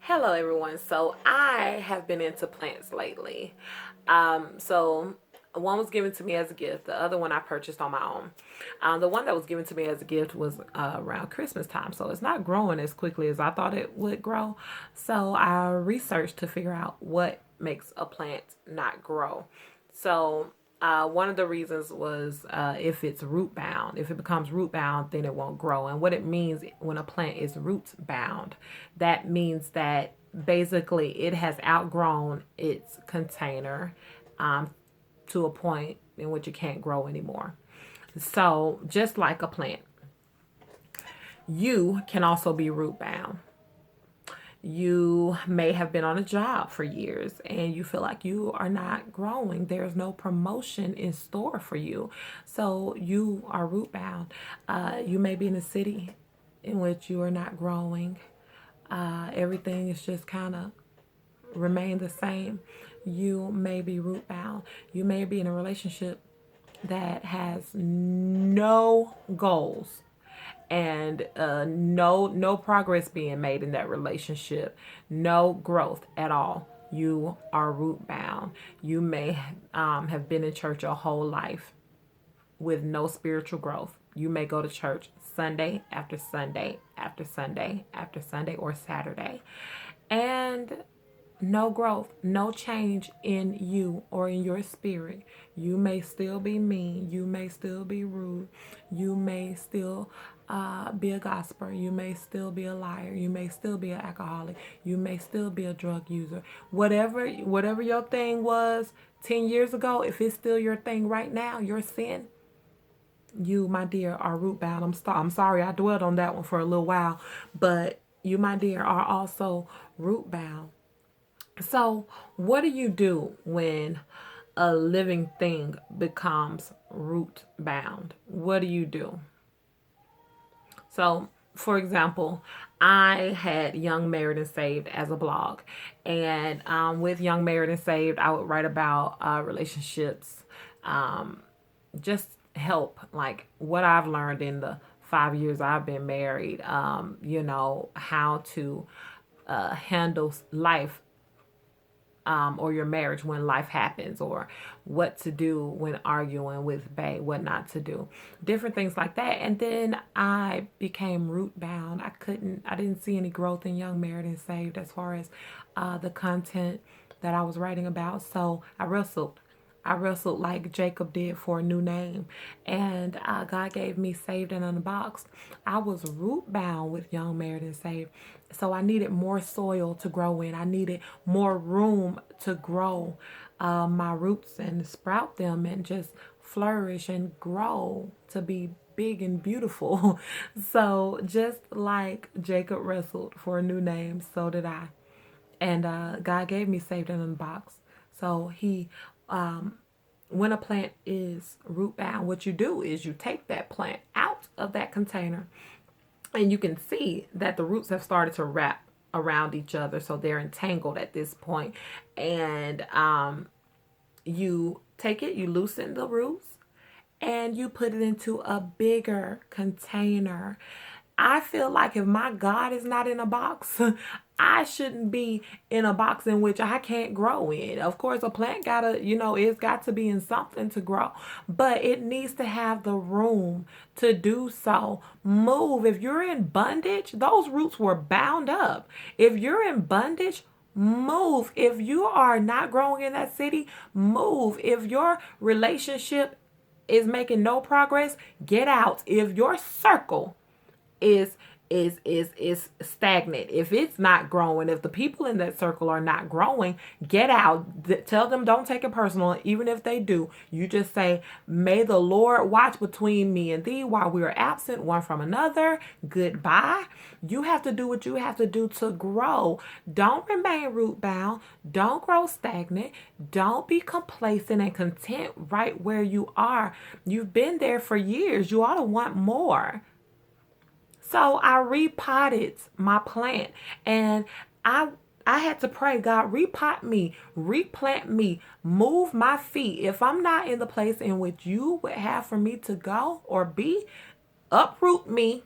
Hello, everyone. So I have been into plants lately. So one was given to me as a gift. The other one I purchased on my own. The one that was given to me as a gift was around Christmas time. So it's not growing as quickly as I thought it would grow. So I researched to figure out what makes a plant not grow. So one of the reasons was if it's root bound. If it becomes root bound, then it won't grow. And what it means when a plant is root bound, that means that basically it has outgrown its container um, to a point in which it can't grow anymore. So just like a plant, you can also be root bound. You may have been on a job for years and you feel like you are not growing. There's no promotion in store for you. So you are root bound. You may be in a city in which you are not growing. Everything is just kind of remain the same. You may be root bound. You may be in a relationship that has no goals and no progress being made in that relationship, no growth at all. You are root bound. You may have been in church your whole life with no spiritual growth. You may go to church Sunday after Sunday after Sunday after Sunday or Saturday, and no growth, no change in you or in your spirit. You may still be mean. You may still be rude. You may still be a gossiper. You may still be a liar. You may still be an alcoholic. You may still be a drug user. Whatever your thing was 10 years ago, if it's still your thing right now, your sin, you, my dear, are root bound. I'm sorry I dwelled on that one for a little while, but you, my dear, are also root bound. So, what do you do when a living thing becomes root bound? What do you do? So, for example, I had Young Married and Saved as a blog. And with Young Married and Saved, I would write about relationships, just help, like what I've learned in the 5 years I've been married, how to handle life or your marriage when life happens, or what to do when arguing with bae, what not to do, different things like that. And then I became root bound. I didn't see any growth in Young Married and Saved as far as the content that I was writing about. So I wrestled like Jacob did for a new name. And God gave me Saved and Unboxed. I was root bound with Young, Married, and Saved. So I needed more soil to grow in. I needed more room to grow my roots and sprout them and just flourish and grow to be big and beautiful. So just like Jacob wrestled for a new name, so did I. And God gave me Saved and Unboxed. So he when a plant is root bound, what you do is you take that plant out of that container and you can see that the roots have started to wrap around each other. So they're entangled at this point. And you take it, you loosen the roots, and you put it into a bigger container. I feel like if my God is not in a box, I shouldn't be in a box in which I can't grow in. Of course, a plant gotta, it's got to be in something to grow, but it needs to have the room to do so. Move. If you're in bondage, those roots were bound up. If you're in bondage, move. If you are not growing in that city, move. If your relationship is making no progress, get out. If your circle is is stagnant, if it's not growing, if the people in that circle are not growing, get out. Tell them don't take it personal. Even if they do, you just say, may the Lord watch between me and thee while we are absent one from another. Goodbye. You have to do what you have to do to grow. Don't remain root bound. Don't grow stagnant. Don't be complacent and content right where you are. You've been there for years. You ought to want more. So I repotted my plant, and I had to pray, God, repot me, replant me, move my feet. If I'm not in the place in which you would have for me to go or be, uproot me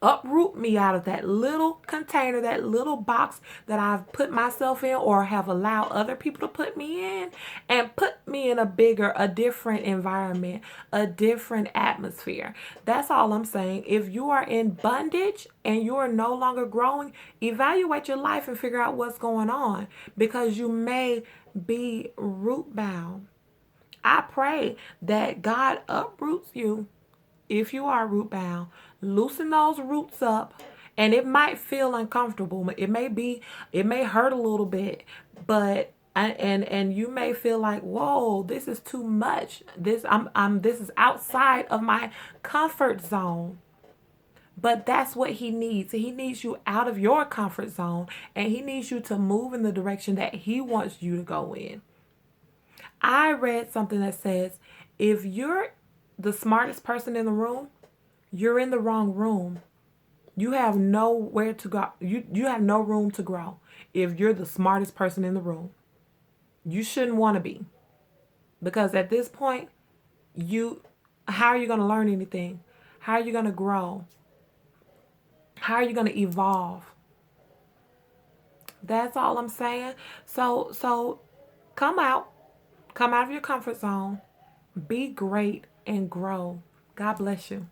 Uproot me out of that little container, that little box that I've put myself in or have allowed other people to put me in, and put me in a bigger, a different environment, a different atmosphere. That's all I'm saying. If you are in bondage and you are no longer growing, evaluate your life and figure out what's going on, because you may be root bound. I pray that God uproots you. If you are root bound, loosen those roots up. And it might feel uncomfortable. It may hurt a little bit, but and you may feel like, whoa, this is too much. This is outside of my comfort zone. But that's what he needs. He needs you out of your comfort zone, and he needs you to move in the direction that he wants you to go in. I read something that says, if you're the smartest person in the room, you're in the wrong room. You have nowhere to go. You have no room to grow. If you're the smartest person in the room, you shouldn't want to be, because at this point, you how are you going to learn anything? How are you going to grow? How are you going to evolve? That's all I'm saying. So come out. Come out of your comfort zone. Be great and grow. God bless you.